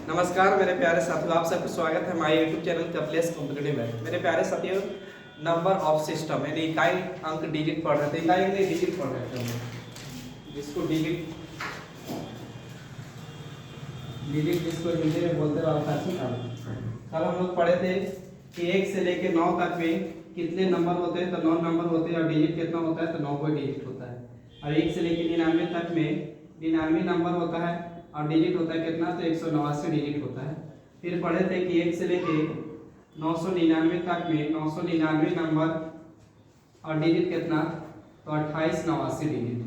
नमस्कार मेरे प्यारे साथियों, आप सबका स्वागत है हमारे यूट्यूब चैनल कपलेस कॉम्पिटिटिव में। मेरे प्यारे साथियों, नंबर ऑफ सिस्टम यानी इकाई अंक डिजिट पढ़ रहे थे, इकाई अंक नहीं डिजिट पढ़ रहे थे हम लोग, जिसको डिजिट जिसको हिंदी में बोलते हैं अवकाशी काल। कल हम लोग पढ़े थे कि 1 से लेके 9 तक में कितने नंबर होते हैं, तो 9 नंबर होते हैं और डिजिट कितना होता है, तो 9 कोई डिजिट होता है। और 1 से लेके 99 तक में 99 नंबर होता है और डिजिट होता है कितना, तो 189 डिजिट होता है। फिर पढ़े थे कि 1 से लेके 999 तक में 999 नंबर और डिजिट कितना, तो 28 89 डिजिट।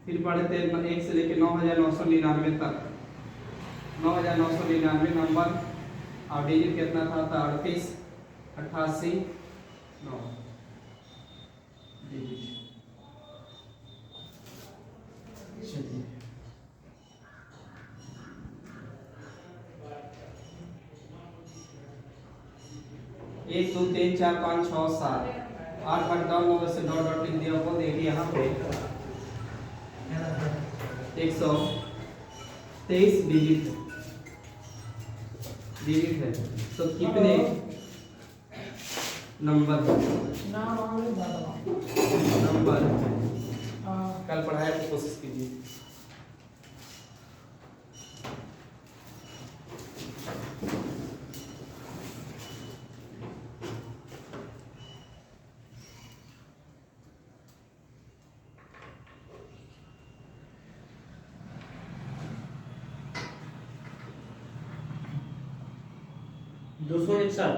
फिर पढ़े थे 1 से लेके 9999 तक 9999 नंबर और डिजिट कितना था, तो 38 88 9 डिजिट। चलिए 1 2 3 4 5 6 7 8 8 9 9 से डॉट डॉट लिख दिया। वो देखिए यहाँ पे 123 डिजिट है। तो कितने नंबर कल पढ़ाया तो कोशिश कीजिए। दो सौ इकसठ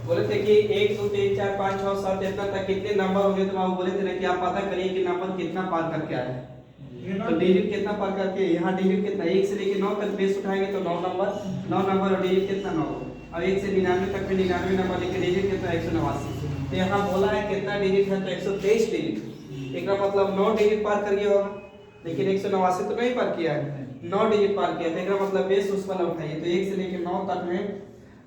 बोले थे कि 1 2 3 4 5 6 7 इतना तक कितने नंबर होंगे, तो आप बोले थे ना कि आप पता करिए कि नंबर कितना पार करके आया है। तो डिजिट कितना पार करके, यहाँ डिजिट कितना 1 से लेके 9 तक बेस उठाएंगे तो 9 नंबर और डिजिट कितना 9, और 1 से 99 तक में 99 नंबर लेके डिजिट कितना 189। तो यहाँ बोला है कितना डिजिट है, तो 123 डिजिट। एक मतलब 9 डिजिट पार कर गया होगा, लेकिन 189 तो नहीं पार किया है, 9 डिजिट पार किया। तो एक मतलब बेस उस वाला उठाइए, तो 1 से लेके 9 तक में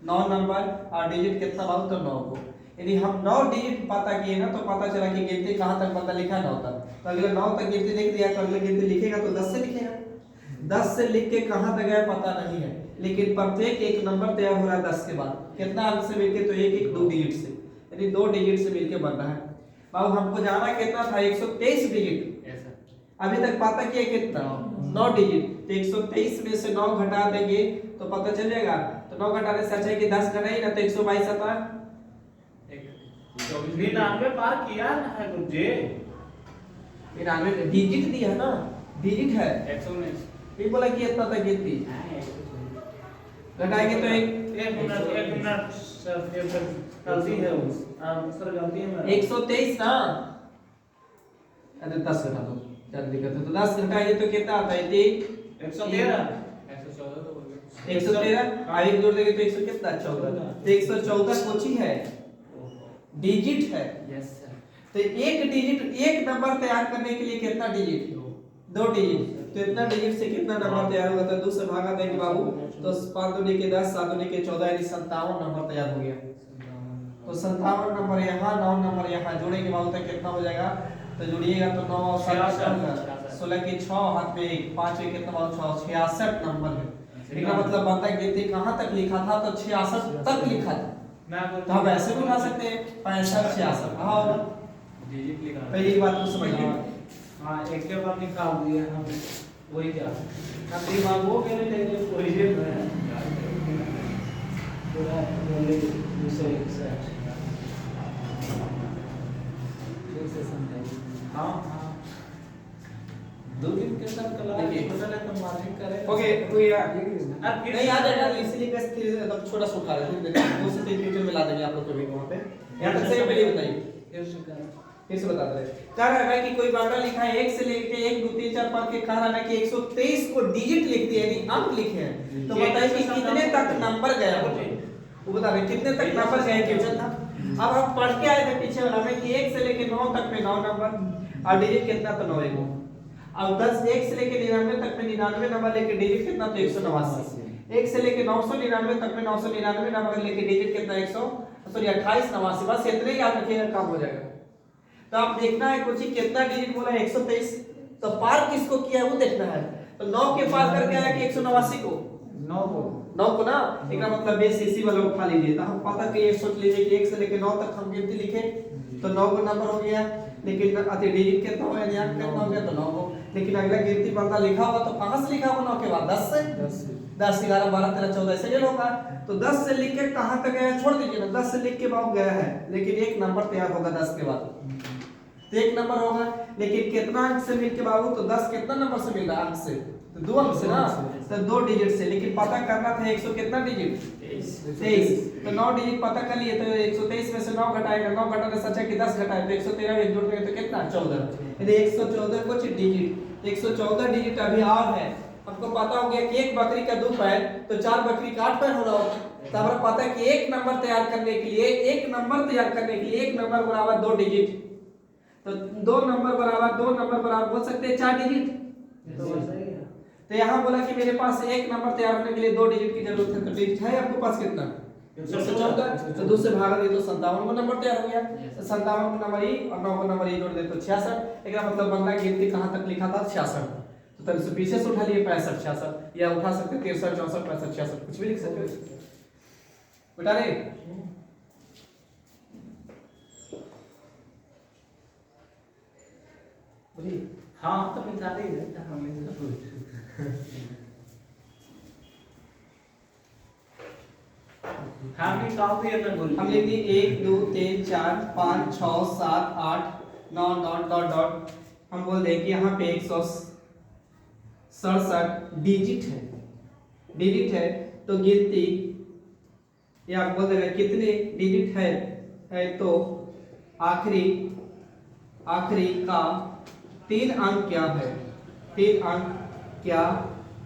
9 नंबर और डिजिट कितना बात, तो 9 को। यदि हम 9 डिजिट पता किए ना, तो पता चला कि गिनती कहाँ तक पता लिखा 9 तक। तो अगले 9 तक गिनती लिख दिया, तो अगले गिनती लिखेगा तो 10 से लिखेगा। 10 से लिख के कहाँ तक गया पता नहीं है, लेकिन प्रत्येक एक नंबर तैयार हो रहा है 10 के बाद कितना अंक से मिलके, तो 1 1 2 डिजिट से, यानी 2 डिजिट से मिलके बन रहा है। बाबू हमको जाना कितना था, 123 डिजिट। अभी तक पता किया कितना, 9 डिजिट। तो 123 में से 9 घटा देंगे तो पता चल जाएगा। तो 9 घटाने से अच्छा है कि 10 घटाइए ना, तो 122 आता है। 99 पार किया ना है गुरुजी, 99 डिजिट दिया ना, डिजिट है। 119 ये बोला कि इतना तक गिनती घटाएंगे तो एक मिनट सर, गलती है सर, गलती है 123 ना, अरे 10 घटा दो, क्या दिक्कत है। तो 10 घटाएंगे तो कितना आता है, 113 113 आगे जोड़ देंगे तो 100 कितना, 14। तो 114 कोची है, डिजिट है। Yes sir. तो एक डिजिट, एक नंबर तैयार करने के लिए कितना डिजिट, 2 डिजिट। तो इतना डिजिट से कितना नंबर तैयार होगा, तो 2 से भागा देंगे बाबू, तो 5 दूनी के 10 7 दूनी के 14 यानी 57 नंबर तैयार हो गया। तो 57 नंबर यहाँ, 9 नंबर यहाँ जोड़ेंगे बाबू, तक कितना हो जाएगा, तो जोड़िएगा तो 9 और 7 16 की 6 हाथ में 1 5 में कितना बाबू, 66 नंबर है। इसका मतलब बनता है गिनती कहाँ तक लिखा था, तो 66 तक लिखा था। तो हम ऐसे भी उठा सकते हैं 65 66। हाँ डिजिट लिखा, पहली बात को समझिए। हाँ एक के बाद निकाल दिया हम, वही क्या हम दिमाग वो कहने लगे वही है पूरा बोले दूसरे से समझाइए। हाँ हाँ 2 दिन के साथ कल छोटा तो मार्जिन करे। ओके कोई अब नहीं आ जाएगा, इसलिए बस मतलब छोटा सा उठा रहे थे, 2 से 3 फ्यूचर में ला देंगे आप लोग कभी वहां पे। यहां तक से पहले बताइए, फिर से बता रहे कह रहा है कि कोई बांटा लिखा है 1 से लेके 1 2 3 4 5 के, कह रहा है कि 123 को डिजिट लिख दिया, यानी अंक लिखे हैं। तो बताइए कि कितने तक नंबर गया होगा, वो बता रहे कितने तक नंबर गए, क्वेश्चन था। अब हम पढ़ के आए थे पीछे वाला में कि 1 से लेके 9 तक में 9 नंबर और डिजिट कितना, तो 9 अब 10 1 से लेके 99 तक में 99 नंबर लेके डिजिट कितना, तो 189। 1 से लेके 999 तक में 999 नंबर लेके डिजिट कितना 28 89 बस इतने ही याद रखिएगा काम हो जाएगा। तो आप देखना है कुछ ही कितना डिजिट बोला 123, तो पार किसको किया है वो देखना है। तो 9 के पार करके आया कि 189 को 9 को ना, इसका मतलब बेस इसी वाला उठा लीजिए। तो हम पता कि ये सोच लीजिए कि 1 से लेके 9 तक हम गिनती लिखे तो 9 को नंबर हो गया, लेकिन अति डिजिट कितना हो गया, यहाँ कितना हो गया तो 9 को। लेकिन अगला गिनती बनता लिखा होगा तो कहां से लिखा होगा 9 के बाद 10 से 10 11 12 13 14 ऐसे नहीं होगा। तो 10 से लिख के कहां तक गया छोड़ दीजिए ना, 10 से लिख के बाद गया है, लेकिन एक नंबर तैयार होगा 10 के बाद, तो एक नंबर होगा। लेकिन कितना अंक से मिल के बाबू, तो 10 कितना नंबर से मिल रहा है अंक से, तो 2 अंक से ना, तो 2 डिजिट से। लेकिन पता करना था 100 कितना डिजिट 23, तो 9 डिजिट पता कर लिए। तो 123 में से 9 घटाएगा, 9 घटाने से अच्छा कि 10 घटाए तो 113 एक जोड़ देंगे तो कितना 14। यदि 114 कुछ डिजिट 114 डिजिट अभी और है। हमको पता हो गया कि एक बकरी का 2 पैर तो 4 बकरी का 8 पैर हो रहा होगा। तो हमें पता है कि एक नंबर तैयार करने के लिए एक नंबर बराबर 2 डिजिट, तो 2 नंबर बराबर बोल सकते हैं 4 डिजिट। तो यहाँ बोला कि मेरे पास एक नंबर तैयार करने के लिए 2 डिजिट की जरूरत है, तो डिजिट है आपके पास कितना 114, तो 2 से भागा दे तो 57 को नंबर तैयार हो गया। तो 57 को नंबर ई और 9 को नंबर ई जोड़ दे तो 66। इसका मतलब बनना गिनती कहां तक लिखा था 66, तो तब से पीछे से उठा लिए 65 66, या उठा सकते 63 64 65 66 कुछ भी लिख सकते हो बेटा रे। हाँ तो मिटा दे हमने हम निकाल दिए ना बोल, हम लिख दिए 1 2 3 4 5 6 7 8 9 डॉट डॉट डॉट। हम बोल दें कि यहाँ पे 167 डिजिट है, तो गिनती या आप बोल देना कितने डिजिट है तो आखिरी का 3 अंक क्या है, 3 अंक क्या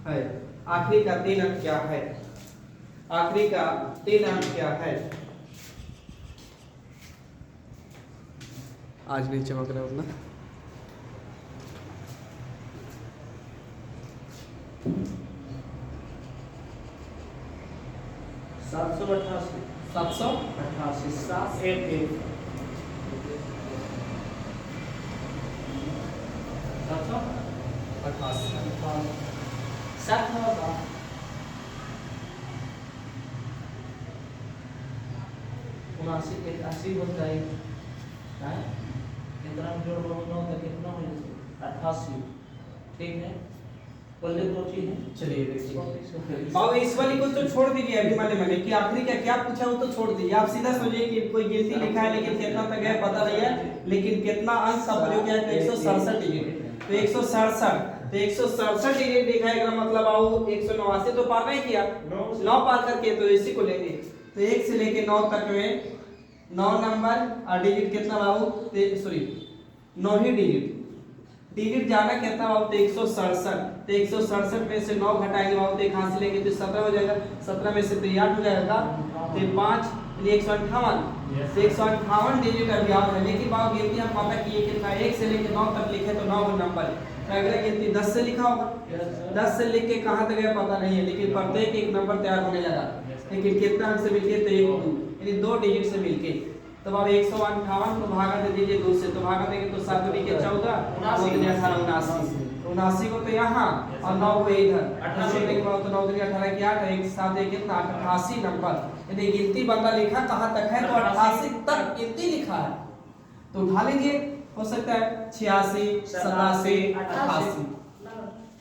है, आखिरी का 3 अंक क्या है, आखिरी का 3 अंक क्या है। आज नहीं चमक रहा उतना। सात सौ अट्ठासी 700 एक 7 होगा 79 81 होता है, कितना जोड़ लो 9 तक कितना हो जाएगा 88, ठीक है। बोले दो चीज है, चलिए देखिए बाबू इस वाली को तो छोड़ दीजिए अभी मैंने कि आखिरी का क्या पूछा वो तो छोड़ दीजिए। आप सीधा सोचिए कि कोई गिनती लिखा है लेकिन कितना तक है पता नहीं है, लेकिन कितना अंक का प्रयोग किया है तो 167 डिजिट, तो 167 डिजिट लिखा है का मतलब आओ 189 तो पार नहीं किया, 9 पार करके तो इसी को लेंगे। तो 1 से लेके 9 तक में 9 नंबर और डिजिट कितना बाबू, सॉरी 9 ही डिजिट जाना कितना बाबू तो 167, तो 167 में से 9 घटाएंगे बाबू तो कहां से लेंगे तो 17 हो जाएगा, 17 में से तो 8 हो जाएगा, तो 5 158, तो 158 डिजिट अभी और है। लेकिन बाबू गिनती हम पता किए कितना 1 से लेके 9 तक लिखे तो 9 नंबर, तो अगला गिनती 10 से लिखा होगा, 10 से लिख के कहां तक गया पता नहीं है, लेकिन प्रत्येक एक नंबर तैयार होने लगा। लेकिन कितना अंक से मिलके तो 1 2 यानी 2 डिजिट से मिलके। तो अब 158 को भागा दे दीजिए 2 से, तो भागा देंगे तो 7 के 14 2 18 79 को तो यहाँ और 9 को इधर 88 के बाद तो 9 18 के 8 1 7 1 कितना 88 नंबर। यदि गिनती बंदा लिखा कहां तक है तो 88 तक गिनती लिखा है, तो उठा लीजिए हो सकता है 86 87 88।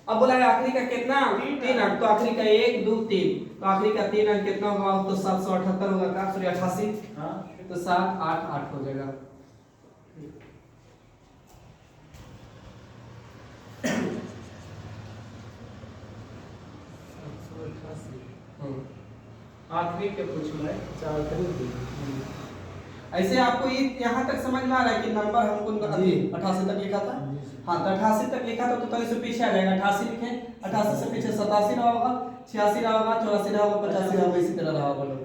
अब बोला है आखिरी का कितना 3 अंक, तो आखिरी का 1 2 3, तो आखिरी का 3 अंक कितना होगा तो 778 होगा का सॉरी 88, तो 7 8 8 हो जाएगा। आखिरी के पूछ रहा है 4 करीब। ऐसे आपको ये यहाँ तक समझ में आ रहा है कि नंबर हमको 88 तक लिखा था, हाँ तो 88 तक लिखा था, तो 43 से पीछे आ जाएगा 88 लिखे, 88 से पीछे 87 रहा होगा, 86 रहा होगा, 84 रहा होगा, 85 रहा होगा, इसी तरह रहा होगा।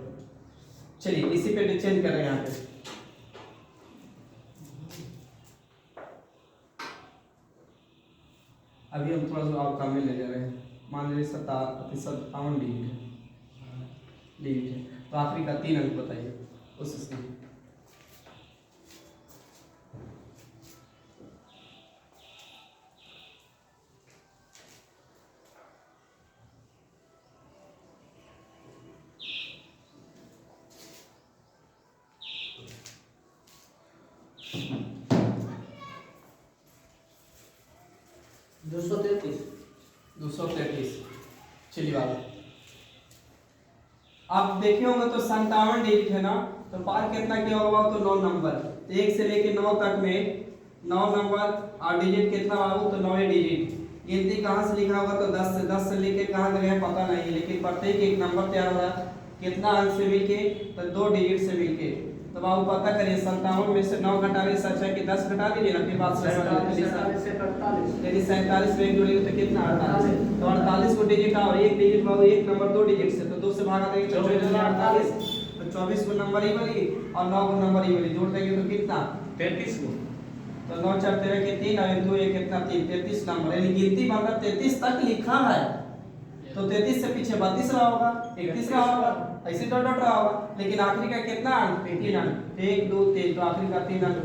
चलिए इसी पे चेंज कर रहे हैं यहाँ पे। अभी हम थोड़ा सा और काम में ले जा रहे हैं, मान लीजिए 57 डिजिट है, डिजिट है। तो आखिरी का 3 अंक बताइए उस स्थिति में। दो सौ 233। चलिए बाबू, आप देखे होंगे तो 57 डिजिट है ना, तो पार कितना किया होगा तो 9 नंबर। तो 1 से लेके 9 तक में 9 नंबर और डिजिट कितना बाबू तो 9 डिजिट। गिनती कहाँ से लिखा होगा तो 10 से लेके कहाँ तक है पता नहीं, लेकिन प्रत्येक एक नंबर तैयार हो रहा है कितना अंक से मिलके तो 2 डिजिट से मिलके। तो बाबू पता करिए 57 में से 9 घटाने से अच्छा है कि 10 घटा दीजिए ना, फिर बात से 48 यदि 47 में 1 जोड़ेंगे तो कितना 48। तो 48 को डिजिट और एक डिजिट बाबू एक नंबर 2 डिजिट से, तो 2 से भागा देंगे तो 48। तो 24 को नंबर ही वाली और 9 को नंबर ही वाली जोड़ देंगे तो कितना 33 को। तो 9 4 13 के 3 और 2 1 कितना 3 33 नंबर। यानी गिनती मतलब 33 तक लिखा है, तो 33 से पीछे 32 रहा होगा, 31 रहा होगा, ऐसे डॉट डॉट रहा होगा, लेकिन आखिरी का कितना अंक 3 अंक 1 2 3, तो आखिरी का 3 अंक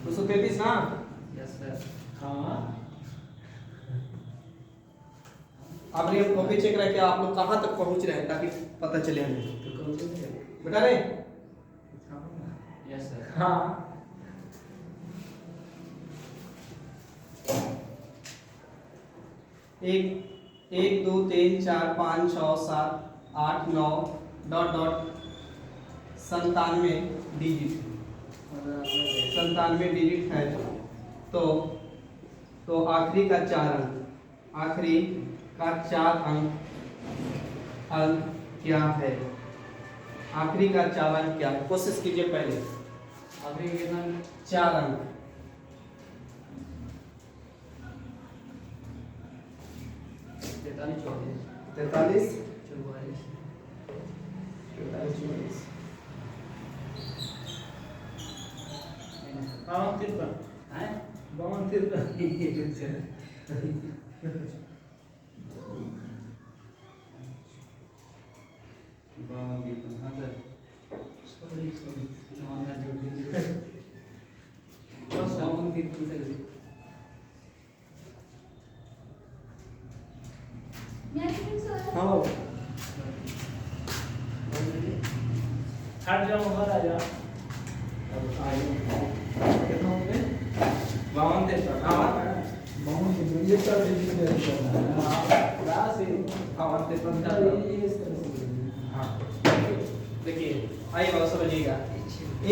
233 ना। Yes sir. हां अब ये कॉपी चेक रहे कि आप लोग कहां तक पहुंच रहे हैं ताकि पता चले हमें। बेटा रे यस सर। हां 1 2 3 4 5 6 7 8 9 डॉट डॉट 97 डिजिट 97 डिजिट है। तो आखिरी का 4 अंक, आखिरी का 4 अंक क्या है? आखिरी का 4 अंक क्या है? कोशिश कीजिए पहले। आखिरी कितना 4 अंक 43 43 44 52 53 हैं 52 53 हाँ हट जाओ घर आ जा। कितना हो गए? 52 53 हाँ बहुत ये सब राशि 52 53 हाँ देखिए आइए बाबू समझिएगा।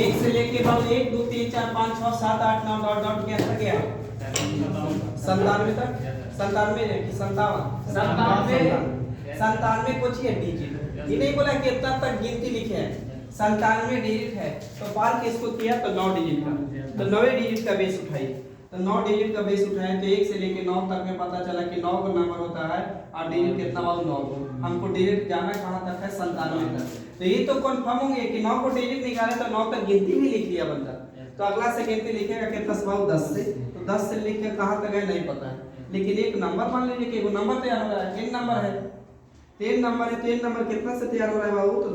1 से लेके बाबू 1 2 3 4 5 6 7 8 9 डॉट डॉट के अंदर गया 97 तक 97 कि 57 97 कुछ ही है डिजिट। ये नहीं बोला कि इतना तक गिनती लिखे हैं, 97 डिजिट है। तो पार किसको किया तो 9 डिजिट का, तो 9 डिजिट का बेस उठाइए। तो 9 डिजिट का बेस उठाए तो 1 से लेके 9 तक में पता चला कि 9 का नंबर होता है और डिजिट कितना बाबू 9 को। हमको डिजिट जाना कहां तक है 97 तक। तो ये तो कंफर्म होंगे कि 9 को डिजिट निकाले तो 9 तक गिनती भी लिख लिया बंदा। तो अगला से गिनती लिखेगा कितना से बाबू 10 से, तो 10 से लेके कहां तक है नहीं पता है, लेकिन एक नंबर मान लीजिए कि वो नंबर तैयार हो रहा है। 3 नंबर है, 3 नंबर है, 3 नंबर कितना से तैयार हो रहा है बाबू तो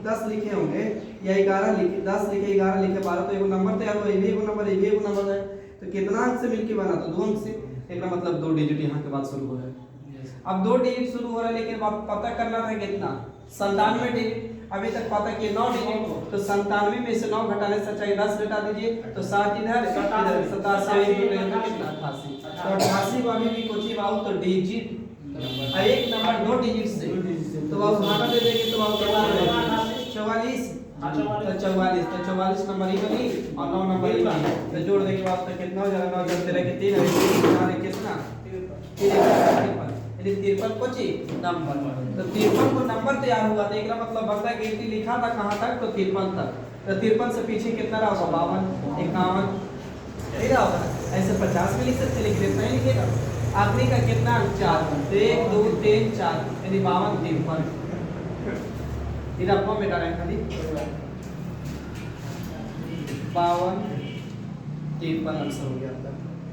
10 लिखे होंगे या 11 लिखे, 10 लिखे 11 लिखे 12, तो एगो नंबर तैयार हुआ, ये भी एगो नंबर, ये भी एगो नंबर है। तो कितना अंक से मिलके बना तो 2 अंक से। इसका मतलब 2 डिजिट यहाँ के बाद शुरू हो रहा है। अब 2 डिजिट शुरू हो रहा है, लेकिन पता करना था कितना 97 डिजिट। अभी तक पता किया 9 डिजिट, तो 97 में से 9 घटाने से चाहिए 10 घटा दीजिए, तो 7 इधर 87 कितना 88। तो 88 को अभी भी कुछ ही बाबू तो डिजिट एक नंबर 2 डिजिट से, तो बाबू भागा दे देंगे तो बाबू कितना होगा 44। तो 44 नंबर ही बनी और 9 नंबर ही बनी, तो जोड़ देंगे बाबू तो कितना हो जाएगा 9 जब 13 के 3 है कितना 53 यानी 53 कुछ ही नंबर। तो 53 को नंबर तैयार हुआ, तो एक मतलब बंदा गिनती लिखा था कहां तक तो 53 तक। तो 53 से पीछे कितना रहा होगा 52 51 नहीं रहा होगा, ऐसे 50 में लिख सकते लेकिन इतना ही लिखेगा। आखिरी का कितना 4, तो 1 2 3 4 यानी 52 53 इधर आपको बेटा रहे खाली 52 53 आंसर हो गया आपका।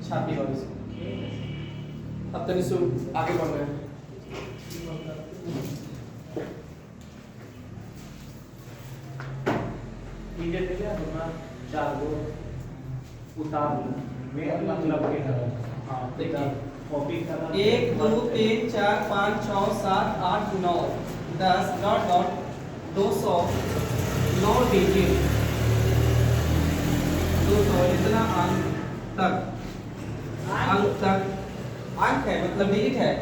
छापी वाली से अब तक आगे बढ़ रहे हैं। चीजें थे क्या अपना 4 को उतार लो मैं मतलब के है हां देखिए कॉपी करना 1 2 3 4 5 6 7 8 9 10 डॉट डॉट 200 9 डिजिट 200 इतना अंक तक अंक है मतलब डिजिट है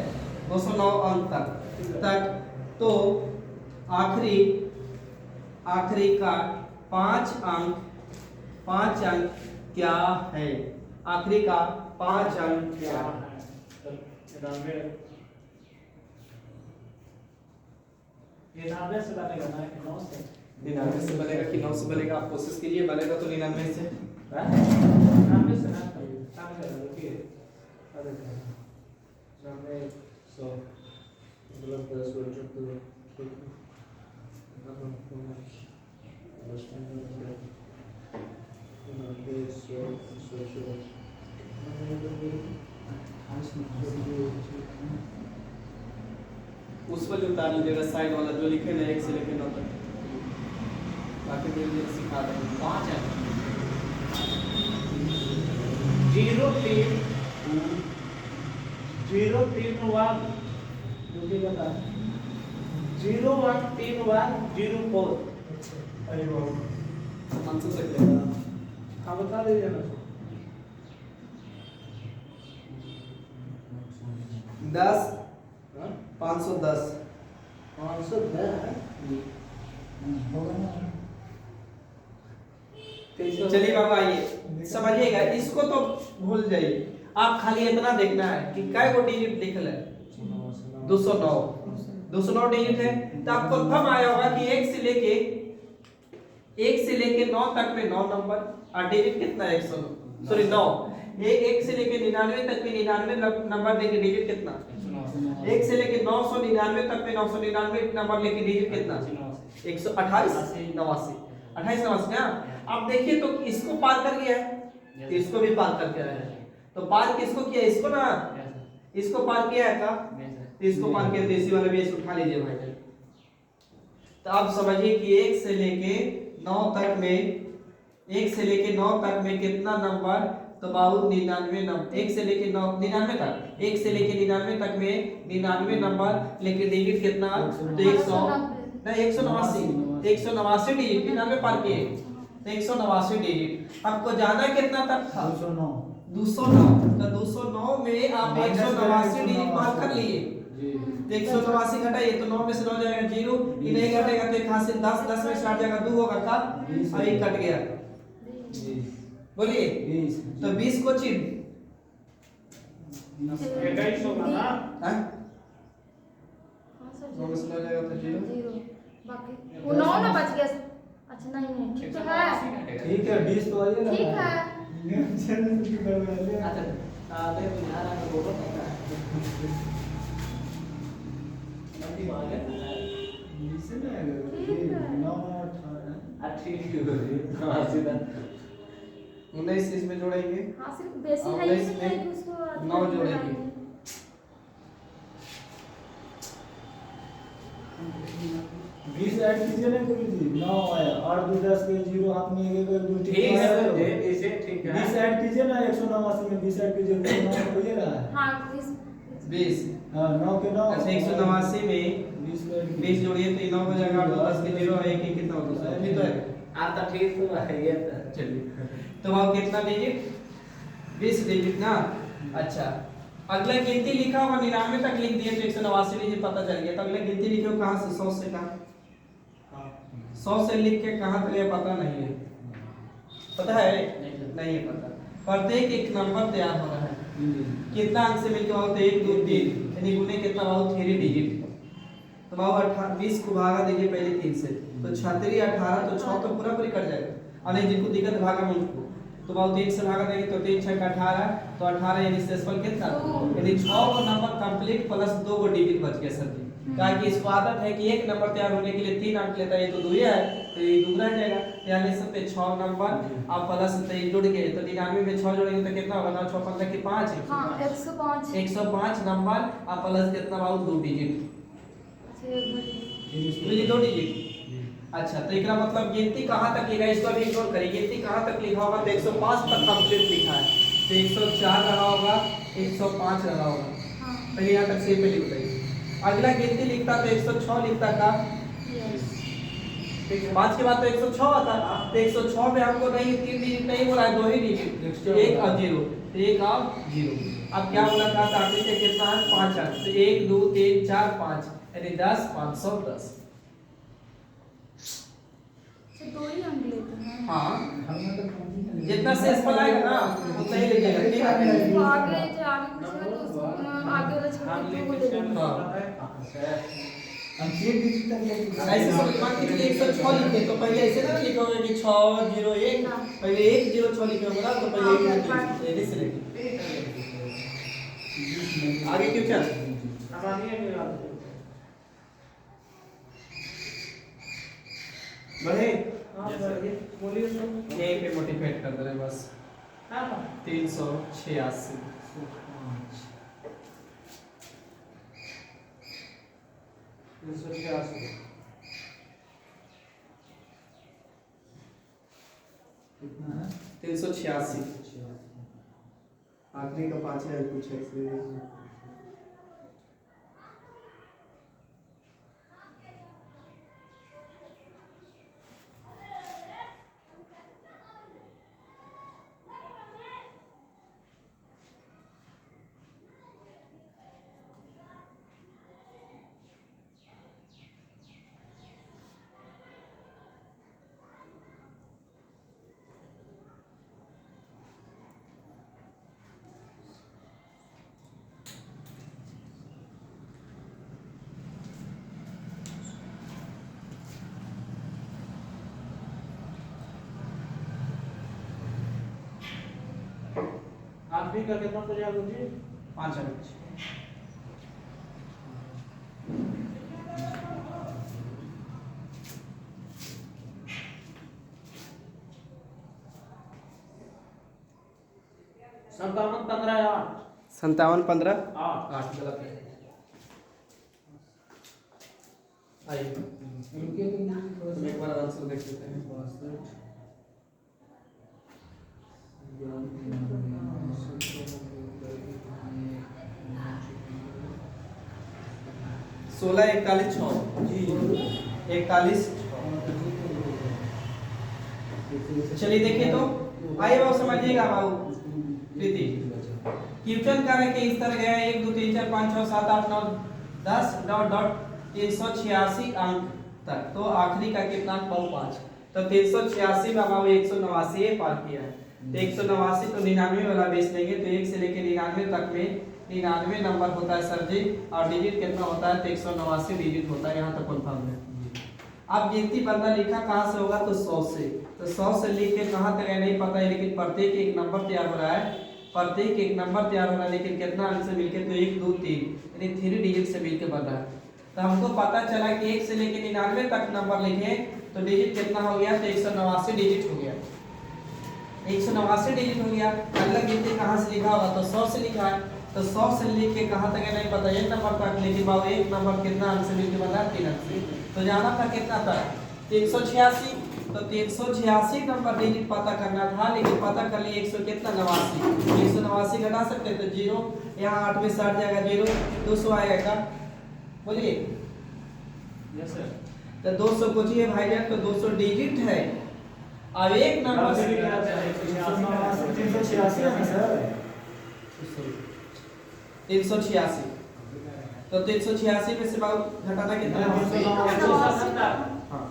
209 अंक तक तो आखिरी का 5 अंक क्या है? आखिरी का 5 अंक क्या है? 99 से बनेगा ना 9 से 99 से बनेगा कि 9 से बनेगा? आप कोशिश कीजिए, बनेगा तो 99 से 99 से ना करिए काम कर रखिए अरे 99 100 मतलब 10 वर्ष तो उस पर उतार लीजिएगा साइड वाला जो लिखे ना 1 से लेकर 9 तक, बाकी धीरे धीरे सिखा देंगे। 5 है 0 3 0 3 1 जो भी बता 0 1 3 1 0 4 अरे वाह आंसर सही है। हाँ बता दीजिए ना 10 हाँ 510 510 चलिए बाबा आइए समझिएगा, इसको तो भूल जाइए, आप खाली इतना देखना है कि कै गो डिजिट लिखल है 209 डिजिट है। तो आपको कंफर्म आया होगा कि 1 से लेके 9 तक में 9 नंबर और डिजिट कितना है 109 सॉरी 9 1 से लेके 99 तक में 99 नंबर लेके डिजिट कितना 1 से लेके 999 तक में 999 नंबर लेके डिजिट कितना 128 89 28 ना। अब देखिए तो इसको पार कर गया है तो इसको भी पार करके आया है, तो पार किसको किया इसको ना, इसको पार किया है का इसको पार किया तो इसी वाला भी ऐसे उठा लीजिए भाई। तो आप समझिए कि 1 से लेके 9 तक में कितना नंबर, तो बाबू 99 नंबर 1 से लेके 99 तक 1 से लेके 99 तक में 99 नंबर लेके डिजिट कितना तो 100 नहीं 189 डिजिट 99 पार किए तो 189 डिजिट। आपको जाना कितना तक था 209 तो 209 में आप 189 डिजिट पार कर लिए। तो 189 घटाइए तो 9 में से 9 जाएगा 0, ये नहीं घटेगा तो 1 से 10 में से 8 जाएगा 2 होगा का अभी कट गया बोलिए 20 तो 20 को चिन्ह 21 होगा ना हां 9 में से 9 जाएगा तो 0 बाकी वो 9 ना बच गया। अच्छा नहीं ठीक तो है ठीक है 20 तो आइए ना ठीक है अच्छा आधे बिहार में बोलो पता है नंदी मांगे इसे ना ठीक है। 9 18 ठीक है हां सीधा 19 इसमें जोड़ेंगे हां सिर्फ बेसिक और है ये इसमें नहीं कि उसको 9 जोड़ेंगे 20 ऐड कीजिए ना गुरु जी 9 आया 8 2 10 के 0 हाथ में एक एक 2 ठीक है सर ये इसे ठीक है 20 ऐड कीजिए ना 189 में 20 ऐड कीजिए 9 हो ही रहा है। हां 20 हां 9 के 9 अच्छा 189 में 20 को ऐड 20 जोड़िए तो 9 हो जाएगा 8 10 के 0 1 1 कितना होगा ठीक तो है। आता ठीक तो है ये तो चलिए तो वहां कितना डिजिट 20 डिजिट ना। अच्छा अगला गिनती लिखा होगा 99 तक लिख दिए तो 189 डिजिट पता चल गया। तो अगला गिनती लिखे हो कहां से 100 से कहां 100 से लिख के कहां तक ये पता नहीं है, पता है नहीं है पता। प्रत्येक एक नंबर तैयार हो रहा है कितना अंक से मिलकर होता है 1 2 3 यानी गुने कितना बहुत 3 डिजिट तो बाबू 20 को भागा दीजिए पहले 3 से तो 36 18 तो 6 तो पूरा कट जाएगा और नहीं जिनको दिक्कत भागा में उनको तो बाबू 3 से भागा देंगे तो 3 6 का 18 तो 18 यानी शेषफल कितना यानी 6 को नंबर कंप्लीट प्लस 2 को डिजिट बच गया सर जी। कहा कि इसको आदत है कि एक नंबर तैयार होने के लिए 3 अंक लेता है ये तो 2 ही है तो ये दूसरा रह जाएगा यानी सब पे 6 नंबर आप प्लस से जोड़ के तो 99 में 6 जोड़ेंगे तो कितना होगा 9 6 15 के 5 हां 105 105 नंबर आप प्लस कितना बाबू 2 डिजिट अच्छा एक मिनट तो ये 2 डिजिट अच्छा तो एकरा मतलब गिनती कहाँ तक लिखा है, इसको अभी इग्नोर करिए। गिनती कहाँ तक लिखा होगा, तो 105 तक कंप्लीट लिखा है, तो 104 रहा होगा, 105 रहा होगा। हाँ पहले यहाँ तक से पहले बताइए। अगला गिनती लिखता तो 106 लिखता का, यस 5 के बाद तो 106 आता, तो 106 में हमको नहीं 3 डिजिट नहीं बोला है, 2 ही डिजिट, 1 और 0, 1 और 0। अब क्या बोला था, आखिरी से कितना है 5 अंक, तो 1 2 3 4 5 यानी 10 510। तो 2 ही अंक लेते हैं। हाँ जितना शेष पलाएगा ना उतना ही लीजिएगा, ठीक है। आगे पूछेगा तो आगे वाला छोड़ के 2 को दे देंगे। हम 3 डिजिट तक लेके ऐसे सब मान के चलिए 106 लिखे तो पहले ऐसे ना लिखोगे कि 601, पहले 106 लिखोगे ना तो पहले 1 ऐसे से लिखिए। आगे क्यों चल बढ़े, बोलिए तो। एक पे मोटिवेट कर दे रहे बस। हाँ 386 कितना है 386 आखिरी का 5 है कुछ है इसलिए। आखिरी का कितना तो याद होगी 5 अंक। संतावन 15 8 57 15 8 8 गलत है। आइए रुकिए तो हम एक बार आंसर देख लेते हैं। 16 41 6 41 चलिए देखिए तो आइए बाबू समझिएगा बाबू प्रीति क्वेश्चन कर के इस तरह गया 1 2 3 4 5 6 7 8 9 10 डॉट डॉट 386 अंक तक, तो आखिरी का कितना अंक 5, तो 386 में बाबू 189 पार किया है, तो 189 तो 99 वाला बेस लेंगे, तो 1 से लेके 99 तक में 99 नंबर होता है सर जी, और डिजिट कितना होता है, तो 189 डिजिट होता है, यहाँ तक कंफर्म है। अब गिनती बंदा लिखा कहाँ से होगा, तो 100 से, तो 100 से लिख के कहाँ तक है नहीं पता है, लेकिन प्रत्येक एक नंबर तैयार हो रहा है, प्रत्येक एक नंबर तैयार हो रहा है, लेकिन कितना अंक से मिलके, तो 1 2 3 यानी 3 डिजिट से मिलके बन रहा है। तो हमको पता चला कि 1 से लेके 99 तक नंबर लिखे तो डिजिट कितना हो गया, तो 189 डिजिट हो गया, 189 डिजिट हो गया। अगला गिनती कहाँ से लिखा होगा, तो 100 से लिखा है, तो 100 से लिख के कहाँ तक है नहीं पता, एक नंबर तक, लेकिन बाबू एक नंबर कितना अंक से मिलके बना, 3 अंक से, तो जाना था कितना था 386, तो 386 नंबर डिजिट पता करना था, लेकिन पता कर लिए 100 कितना 189 घटा सकते हैं, तो 0 यहाँ 8 में 60 जाएगा, 0 200 आएगा, बोलिए यस सर। तो 200 पूछिए भाईजान, तो 200 डिजिट है, अब एक नंबर से 386 है सर 386, तो 386 में से बाबू घटाना कितना है, हाँ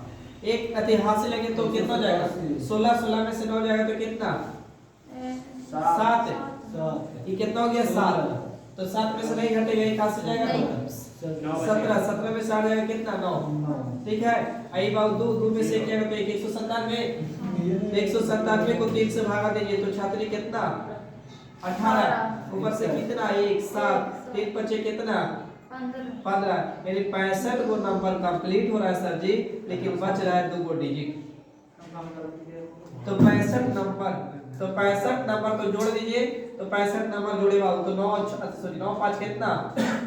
एक इतिहास से लगे तो कितना जाएगा, 16 16 में से 9 जाएगा तो कितना 7, ये कितना हो गया 7, तो 7 में से नहीं घटेगा, एक हाथ से जाएगा 17 17 में से आ जाएगा कितना 9, ठीक है। आई बाबू 2 2 में से एक जाएगा तो 197, 197 को 3 से भागा दीजिए, तो छात्री कितना 18, ऊपर से कितना 1 7 3 बचे कितना 15, यानी 65 को नंबर कंप्लीट हो रहा है सर जी, लेकिन बच रहा है 2 डिजिट, तो 65 नंबर, तो 65 नंबर तो जोड़ दीजिए, तो 65 नंबर जोड़े बाबू, तो 9 5 कितना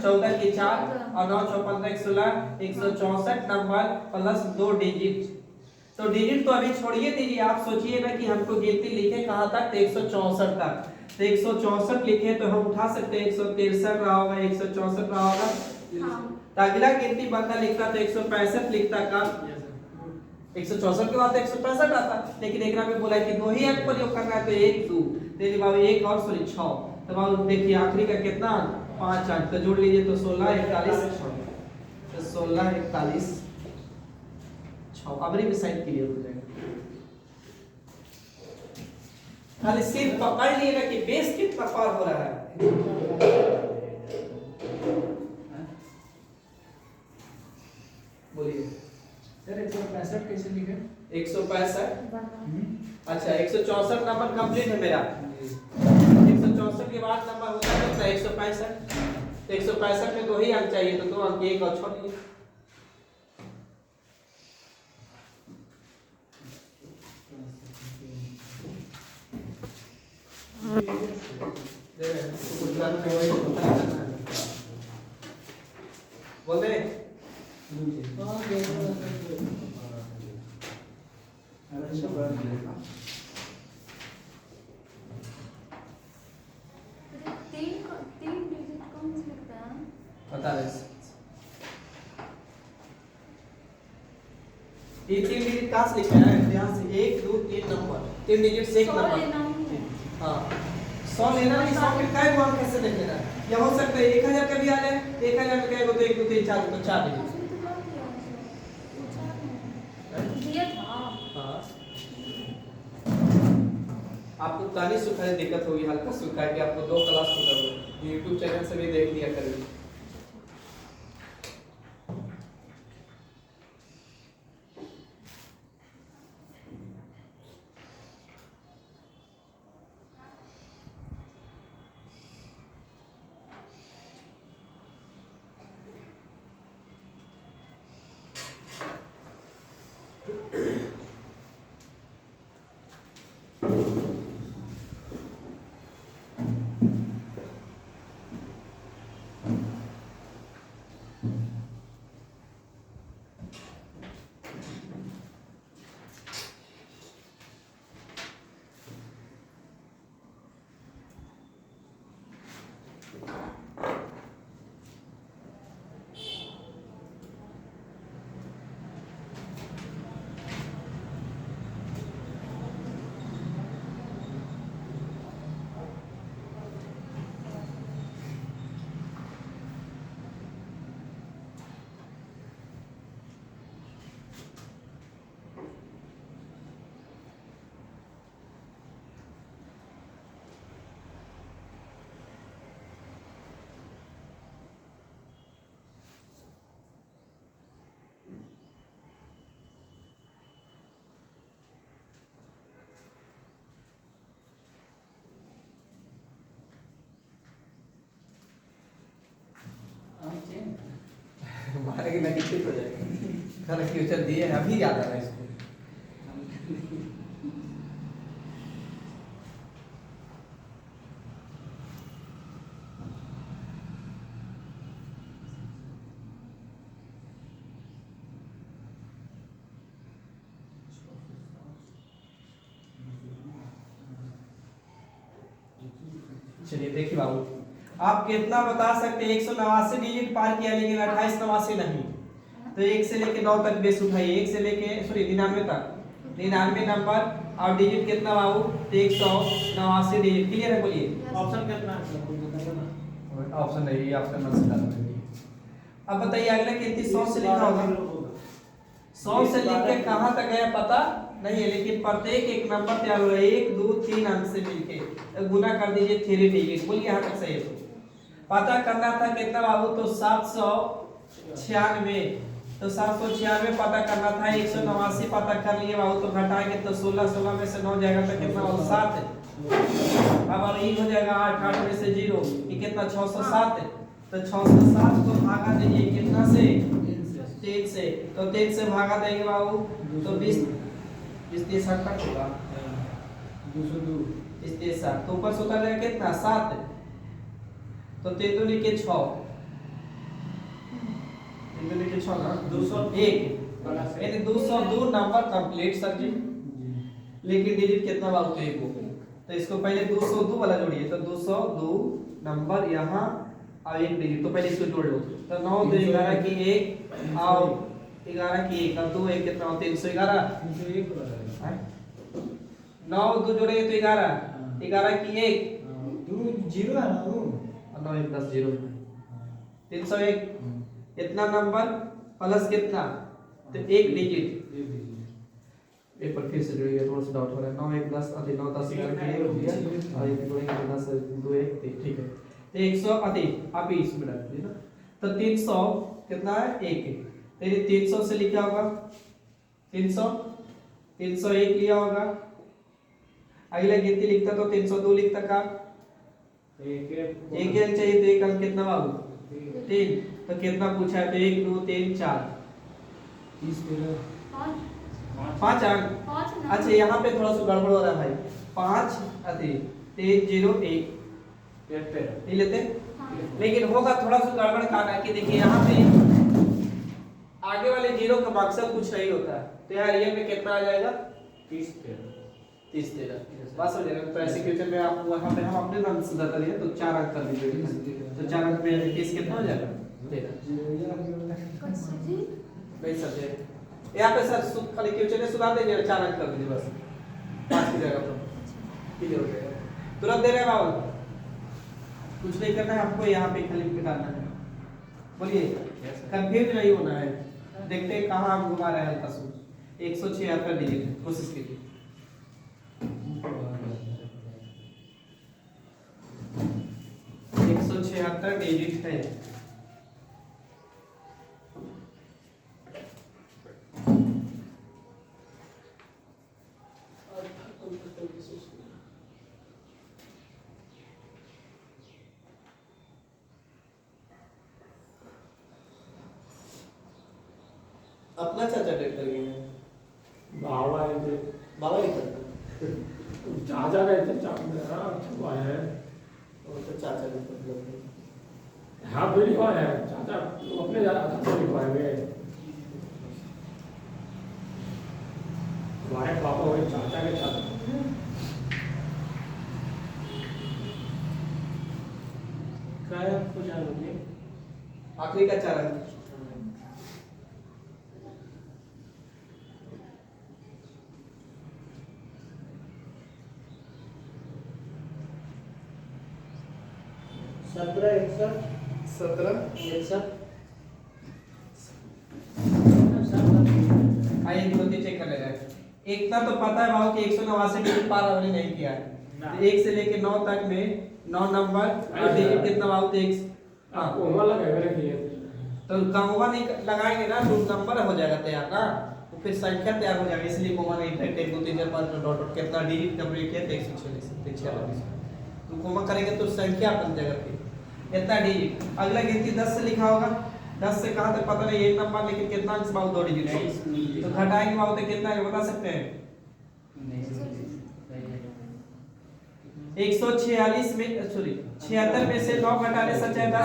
14 की 4 और 9 6 15 16 164 नंबर प्लस 2 डिजिट तो डिजिट तो अभी छोड़िए दीजिए, आप सोचिए ना कि हमको गिनती लिखे कहाँ तक, तो 164 तक। तो 164 लिखे तो हम उठा सकते हैं 163 रहा होगा, 164 रहा होगा। हाँ। तो अगला गिनती बंदा लिखता तो 165 लिखता का, 164 के बाद 165 आता। लेकिन एक में बोला कि दो ही अंक प्रयोग करना है, तो 1 2 तेरी बाबू एक और सॉरी 6। तो बाबू देखिए आखिरी का कितना 5 अंक, तो जोड़ लीजिए तो 16 41 6, तो 16 41 6। अब भी साइड क्लियर हो जाएगा। खाली सिर्फ पकड़ लिए ना कि बेस कितना पार हो रहा है। बोलिए सर 165 कैसे लिखे? 165। अच्छा 164 नंबर कंप्लीट है मेरा। 164 के बाद नंबर होता है कितना 165। तो 165 में 2 ही अंक चाहिए, तो 2 अंक एक और छोड़ दीजिए। बोल दे तीन डिजिट कौन से लिखता है? बता दे। ये 3 डिजिट कहाँ से लिखा है? यहाँ से 1 2 3 नंबर, 3 डिजिट से एक 100 नंबर। लेना ही है। हाँ 100 लेना नहीं, 100 में काय गुण कैसे लिख लेना? या हो सकता है 1000 का भी आ जाए। 1000 में क्या हो तो 1 2 3 4 तो 4 डिजिट। उसने तो कर दिया है, पूछा नहीं। दिया था। हाँ आपको काली सुखाने दिक्कत होगी, हल्का सुखा के आपको 2 क्लास होगा, YouTube चैनल से भी देख लिया करिए। हमारे की नेगेटिव हो जाएगा। खाना फ्यूचर दिए हैं अभी याद आ रहा है इसको। चलिए देखिए बाबू, आप कितना बता सकते हैं? 189 डिजिट पार किया लेकिन 28 89 नहीं। तो 1 से लेके 9 तक बेस उठाइए, 1 से लेके सॉरी 99 तक, 99 नंबर और डिजिट कितना बाबू? 189 डिजिट। क्लियर है? बोलिए ऑप्शन कितना है? ऑप्शन नहीं, आपका मन से डाल दीजिए। अब बताइए अगला कितनी 100 से लिखा होगा? 100 से लिख के कहां तक गया पता नहीं है, लेकिन प्रत्येक एक नंबर तैयार हो रहा है 1 2 3 अंक से मिलके, तो गुना कर दीजिए 3 डिजिट। बोलिए यहां तक सही है? तो पता करना था कितना बाबू? तो 796। तो 796 पता करना था, 189 पता कर लिए बाबू, तो घटाएंगे तो 16 16 में से 9 जाएगा तो कितना बाबू? 7। अब और ये हो जाएगा 8 8 में से 0, ये कितना? 607। तो 607 को भागा दीजिए कितना से? 3 से। तो 3 से भागा देंगे बाबू तो 20 20 60 तक होगा। 202 20 60 तो ऊपर से उतर जाएगा कितना? 7। तो 3 दूनी के 6, 3 दूनी के 6 ना 201 यानी 202 नंबर कंप्लीट सर जी, लेकिन डिजिट कितना बात एक हो। तो इसको पहले 202 वाला जोड़िए, तो 202 नंबर यहाँ और एक डिजिट, तो पहले इसको जोड़ लो। तो 9 2 11 की 1 और 11 की 1 और 2 1 कितना हो 311। 9 2 जोड़ेंगे तो 11, 11 की 1 2 0 है ना वो, और 9 1 10 0 301। इतना नंबर प्लस कितना, तो एक डिजिट। एक बार फिर से जोड़िए, थोड़ा सा डाउट हो रहा है। 9 1 10 अधिक 9 10 11 की 1 हो गया और एक जोड़ेंगे तो 10 2 1 ठीक है। तो 100 अधिक आप इसमें डाल दीजिए ना, तो 300 कितना है 1 है। तेरी 300 से लिखा होगा 300 301 लिया होगा। अगला गिनती लिखता तो 302 लिखता का एक अंक चाहिए, तो एक अंक कितना बाबू 3। तो कितना पूछा है, तो 1 2 3 4 30 13 5 अंक। अच्छा यहाँ पे थोड़ा सा गड़बड़ हो रहा है भाई, 5 अधिक 3 0 1 ये लेते, लेकिन होगा थोड़ा सा गड़बड़ का है कि देखिए यहाँ पे आगे वाले जीरो का मकसद कुछ नहीं होता है। तो यहाँ रियल में कितना आ जाएगा 30 13 बस हो जाएगा। तो ऐसे क्वेश्चन में आप वहाँ पे हम अपने नाम से बता दिए, तो 4 अंक कर दीजिए। तो 4 अंक में 30 कितना हो जाएगा 13। नहीं सर यहाँ पे सर खाली क्वेश्चन में सुधार देंगे, 4 अंक कर दीजिए बस 5 की जगह पर, ठीक हो जाएगा। तुरंत दे रहे हैं बाबू, कुछ नहीं करना है आपको, यहाँ पे खाली निकालना है। बोलिए कंफ्यूज नहीं होना है। देखते हैं कहाँ आप घुमा रहे हैं हल्का सा। 176 डिजिट कोशिश कीजिए। 176 डिजिट है। अपना चाचा डेट कर गए बाबा है जो बाबा ही करता चाचा रहते चाचा हुआ है वो तो चाचा का मतलब है। हाँ भी लिखवा है चाचा तो अपने चाचा लिखवाएंगे। हमारे पापा हुए चाचा के चाचा। क्या कुछ आगे आखिरी का 4 अंक सत्रह 17 आइए गिनती चेक कर ले रहे हैं। इतना तो पता है बाबू कि 189 डिजिट पार हमने नहीं किया है। तो 1 से लेके 9 तक में 9 नंबर और डिजिट कितना बाबू 1। हां कोमा लगाए मेरे किए तो कोमा नहीं लगाएंगे ना तो नंबर हो जाएगा तैयार ना, तो फिर संख्या तैयार हो जाएगी। इसलिए कोमा नहीं था। 1 2 3 4 5 डॉट डॉट कितना डिजिट कंप्लीट किया 146 तो कोमा करेंगे तो संख्या बन जाएगा। फिर इतना डिजिट अगला गिनती 10 से लिखा होगा। 10 से कहां तक पता नहीं, एक नंबर लेकिन कितना अंक बाबू 2 डिजिट है। तो घटाएंगे बाबू तो कितना है बता सकते हैं 146 में सॉरी 76 में से 9 घटाने से 10 घटा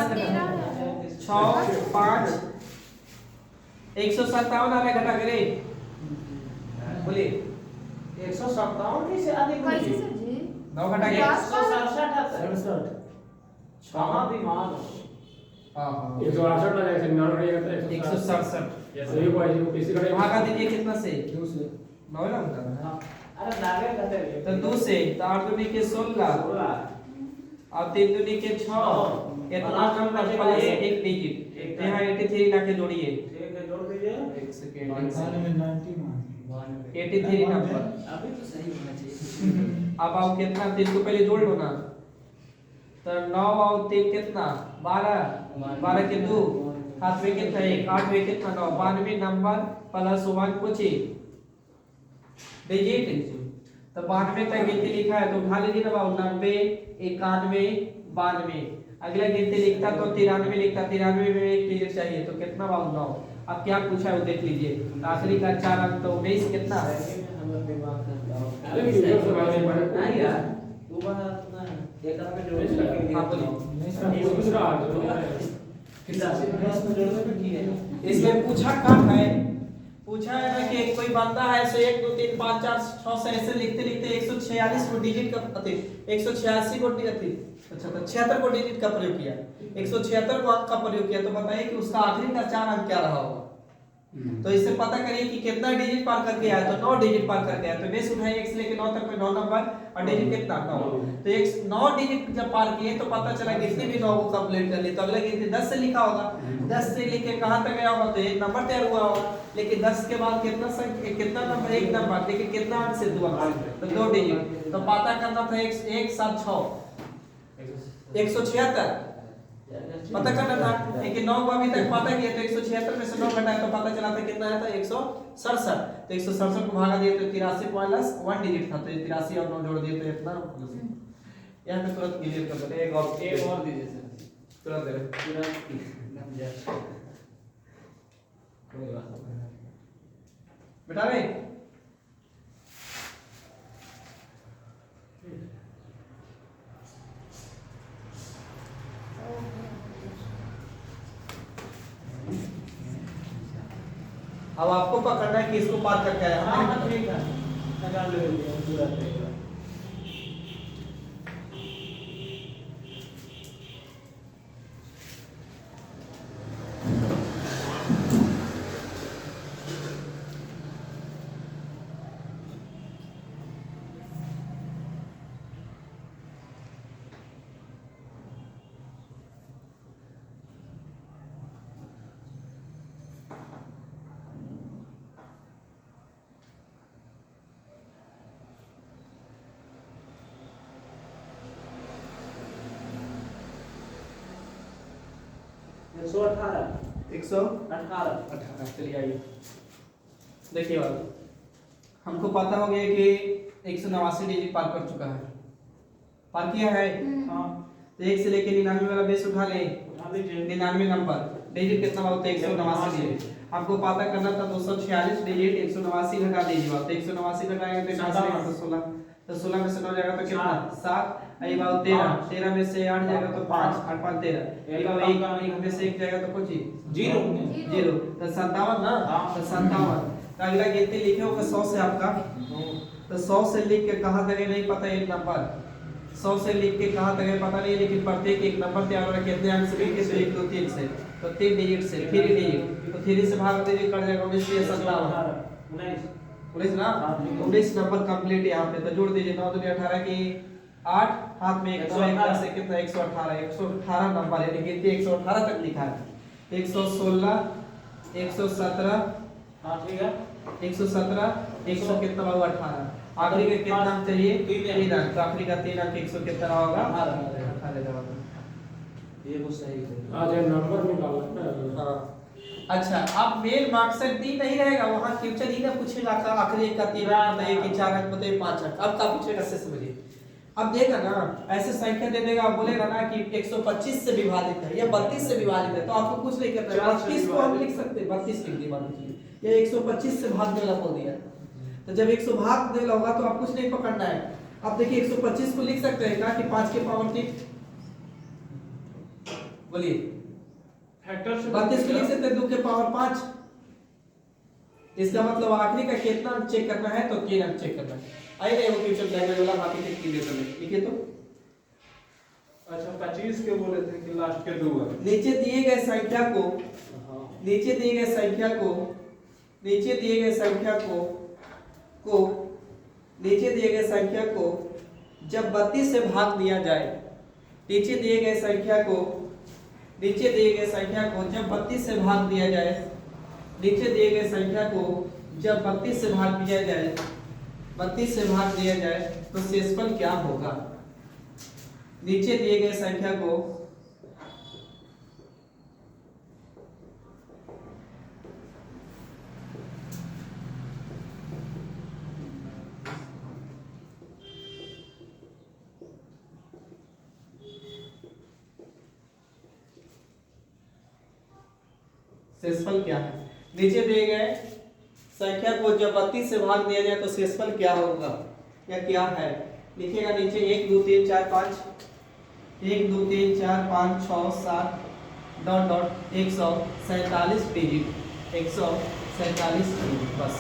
6 5 157 आ रहा घटा करे बोलिए 157 कैसे अधिक कैसे सर जी 9 घटा के 167 आता है 67 कहां दिमाग हां हां 168 ना जाए 99 रहेगा तो 167 सही को है किसी का भागा दीजिए कितना से 2 से 9 ना होता अरे नागे कहते हैं तो 2 से तो 8 दूनी के 16 और 3 दूनी के 6 इतना नंबर प्लस एक डिजिट तो यहां 83 लाके जोड़िए ठीक है जोड़ दीजिए एक सेकंड 91 83 नंबर अभी तो सही होना चाहिए। अब आप कितना 3 को पहले जोड़ लो ना, तो 9 और 3 कितना 12 के 2 हाथ में कितना 1 8 में कितना 9 92 नंबर प्लस 1 कुछ डिजिट। तो 92 तक गिनती लिखा है तो उठा लीजिए ना बाबू 90 91 92। अगला गिनती लिखता तो 93 लिखता 93 में एक डिजिट चाहिए तो कितना बाबू 9। अब क्या पूछा है वो देख लीजिए। आखिरी का 4 अंक तो 19 कितना है हमारा दिमाग का अरे वीडियो से भाई नहीं यार वो बात अपना एक में जोड़ के हाँ बोलिए ये दूसरा कितना से 10 में जोड़ने पे की है इसमें पूछा कहाँ है पूछा है ना कि कोई बंदा है सो 1 2 3 5 4 6 से ऐसे लिखते लिखते 146 को डिजिट का 186 को डिजिट अच्छा तो 76 को डिजिट का प्रयोग किया 176 को अंक का प्रयोग किया तो बताइए कि उसका आखिरी का 4 अंक क्या रहा होगा। तो इससे पता करिए कि कितना डिजिट पार करके आया तो 9 डिजिट पार करके आया तो बेस उठाइए 1 से लेकर 9 तक में 9 नंबर और डिजिट कितना 9 तो 9 डिजिट जब पार किए तो पता चला गिनती भी 9 को कंप्लीट कर ली तो अगला गिनती 10 से लिखा होगा 10 से लेके कहां तक गया होगा तो एक नंबर तैयार हुआ होगा लेकिन 10 के बाद कितना नंबर एक नंबर लेकिन कितना अंक से 2 अंक से तो 2 डिजिट तो पता करना था 1 7 6 176 पता करना था लेकिन 9 को अभी तक पता किया तो 176 में से 9 घटाया तो पता चला था कितना आया था 167 तो 167 को भागा दिए तो 83 प्लस 1 डिजिट था तो 83 और 9 जोड़ दिए तो इतना यहां पे तुरंत क्लियर कर देते एक और दीजिए सर तुरंत दे तुरंत कोई बात नहीं बेटा रे अब आपको पकड़ना है कि इसको पार करके आया हाँ ठीक है लगा ले पूरा रहेगा। एक सौ 18 चलिए आइए देखिए बात हमको पता हो गया कि 189 डिजिट पार कर चुका है पार किया है हाँ तो 1 से लेके 99 वाला बेस उठा ले उठा लीजिए 99 नंबर डिजिट कितना होता है 189 डिजिट आपको पता करना था 246 डिजिट 189 घटा दीजिए आप 189 घटाएंगे तो 16 तो 16 में से 9 जाएगा तो कितना 7 आई बात 13 13 में से 8 जाएगा तो 5 8 5 13 एक बार 1 में से 1 जाएगा तो कुछ 0 0 तो 57 ना तो 57 तो अगला गिनती लिखे होगा 100 से आपका तो 100 से लिख के कहां तक है नहीं पता एक नंबर 100 से लिख के कहां तक है पता नहीं लेकिन प्रत्येक एक नंबर तैयार हो रहा है कितने अंक से लिख के 1 2 3 से तो 3 डिजिट से 3 डिजिट तो 3 से भाग दीजिए कट जाएगा 19 से 57 19 ना 19 नंबर कंप्लीट यहाँ पे तो जोड़ दीजिए 9 दूनी 18 की 8 हाथ में 118 से कितना 118 नंबर है लेकिन 118 तक लिखा है 116 117 हाँ ठीक है 117 100 कितना हुआ 18 आखिरी का कितना अंक चाहिए 3 अंक तो आखिरी का 3 अंक 100 कितना होगा 18 जवाब ये वो सही है आज ये नंबर निकालना है हां अच्छा अब मेन मकसद दी नहीं रहेगा वहां फ्यूचर ही ना पूछेगा का आखिरी का 3 अंक बताइए कि 4 अंक बताइए 5 अंक अब का पूछेगा से समझिए अब देगा ना ऐसे संख्या दे देगा आप बोलेगा ना कि 125 से विभाजित है या 32 से विभाजित है तो आपको कुछ नहीं करना है 32 को हम लिख सकते हैं 32 लिख दिए मान लीजिए ये 125 से भागने वाला बोल दिया तो जब 100 भाग देना होगा तो आप कुछ नहीं पकड़ना है अब देखिए 125 को लिख सकते हैं ना कि 5 के पावर 3 बोलिए फैक्टर से 32 को लिख सकते हैं 2 के पावर 5 इसका मतलब आखिरी का कितना अंक चेक करना है तो 3 अंक चेक करना है आई रहे वो फ्यूचर लैंग्वेज वाला बाकी टेक के लिए तो ठीक है तो अच्छा 25 के बोले थे कि लास्ट के 2 है नीचे दिए गए संख्या को नीचे दिए गए संख्या को नीचे दिए गए संख्या को नीचे दिए गए संख्या को जब 32 से भाग दिया जाए नीचे दिए गए संख्या को नीचे दिए गए संख्या को जब 32 से भाग दिया जाए नीचे दिए गए संख्या को जब 32 से भाग दिया जाए 32 से भाग दिया जाए तो शेषफल क्या होगा नीचे दिए गए संख्या को शेषफल क्या है नीचे दिए गए संख्या को जब 32 से भाग दिया जाए तो शेषफल क्या होगा या क्या है लिखिएगा नीचे 1 2 3 4 5 1 2 3 4 5 6 7 डॉट डॉट 147 डिजिट 147 47 बस।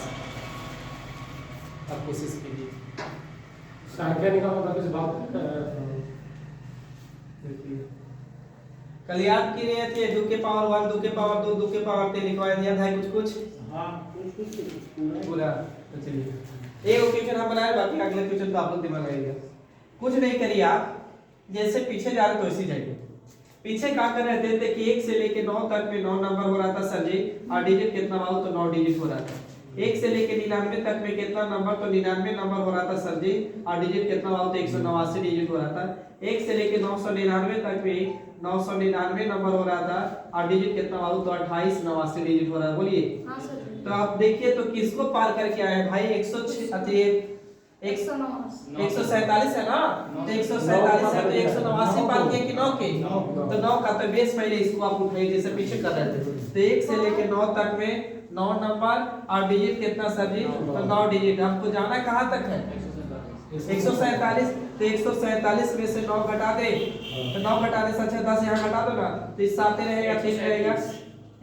अब कोशिश कीजिए। संख्या निकालो ताकि से बात कल याद की रहे थे 2 के पावर 1, 2 के पावर 2, 2 के पावर 3 लिखवाया दिया था कुछ हाँ कुछ पूरा। तो चलिए एक क्वेश्चन हम बनाए, बाकी अगले क्वेश्चन तो आप लोग दिमाग लगाइएगा। कुछ नहीं करिए आप, जैसे पीछे जा रहे तो ऐसे जाइए। पीछे क्या कर रहे थे कि 1 से लेके 9 तक में 9 नंबर हो रहा था सर जी, और डिजिट कितना हुआ तो 9 डिजिट हो रहा था। 1 से लेके 99 तक में कितना नंबर तो 99 नंबर हो रहा था सर जी, और डिजिट कितना हुआ तो 189 डिजिट हो रहा था। 1 से लेके 999 तक में 999 नंबर हो रहा था, और डिजिट कितना हुआ तो 2889 डिजिट हो रहा है। बोलिए। हाँ सर। तो आप देखिए तो किसको पार करके आए भाई? 147 है ना, तो 147 है तो 189 पार किया कि 9 के? तो 9 का तो बेस पहले इसको आप उठाइए जैसे पीछे कर रहे थे। तो 1 से लेके 9 तक में 9 नंबर और डिजिट कितना सर जी? तो 9 डिजिट। हमको जाना कहां तक है? 147। तो 147 में से 9 घटा दे, तो 9 घटाने से अच्छा 10 यहाँ घटा दो ना, तो इस 7 रहेगा, 3 रहेगा,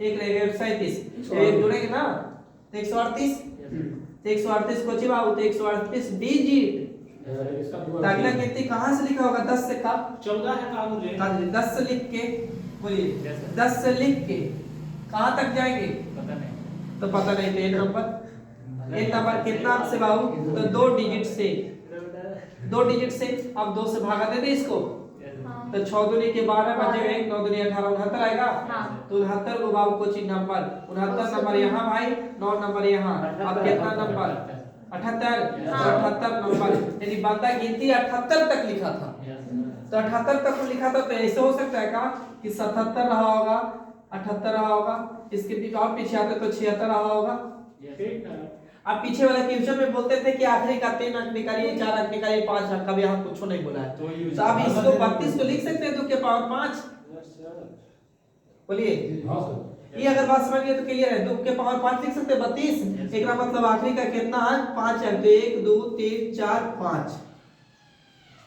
1 रहेगा 37, एक जुड़ेंगे ना तो 138। तो 138 को चिबाओ तो 138 डिजिट। अगला गिनती कहां से लिखा होगा? 10 से कब? 14 है कानून 10 से लिख के, बोलिए 10 से लिख के कहां तक जाएंगे? तो पता नहीं। तो एक नंबर कितना से बाबू? तो 2 डिजिट से, 2 डिजिट से। अब 2 से भागा दे दे इसको, तो 6 दूनी के 12 बचेगा, 1 9 दूनी 18, 69 आएगा। तो 69 को बाबू को चिन्ह नंबर 69 नंबर यहाँ भाई, 9 नंबर यहाँ। अब कितना नंबर? 78। 78 नंबर, यानी बंदा गिनती 78 तक लिखा था। तो 78 तक लिखा था, तो ऐसे हो सकता है का कि 77 रहा होगा, 78 रहा होगा, इसके बीच और पीछे आते तो 76 रहा होगा। अब पीछे वाला क्वेश्चन में बोलते थे कि आखिरी का 3 अंक निकालिए, 4 अंक निकालिए, 5 अंक। कभी यहाँ कुछ नहीं बोला है। तो अब इसको 32 को लिख सकते हैं 2 के पावर 5। बोलिए। ये अगर बात समझ गए तो क्लियर है। 2 के पावर 5 लिख सकते हैं 32। एक मतलब आखिरी का कितना अंक? 5 अंक। तो 1 2 3 4 5।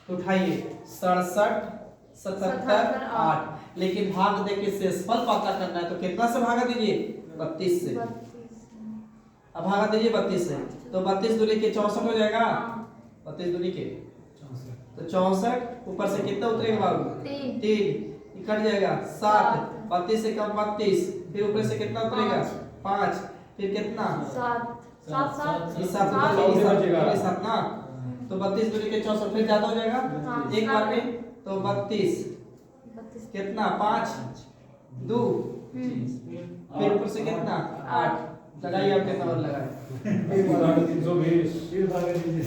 तो उठाइए 67 77 8। लेकिन भाग दे के शेषफल पता करना है, तो कितना से भागा दीजिए? 32 से। अब भागा दीजिए 32 से, तो 32 दूनी के 64 हो जाएगा। 32 दूनी के 64, तो 64 ऊपर से कितना उतरेगा बाबू? 3 कट जाएगा 7। 32 से कम 32, फिर ऊपर से कितना उतरेगा? 5, फिर कितना? 7 ना। तो 32 दूनी के 64, फिर ज्यादा हो जाएगा एक बार में। तो 32 कितना? 5 2, फिर ऊपर से कितना? 8। लगाइए आप कितना और लगाए? 320 फिर भागा दीजिए।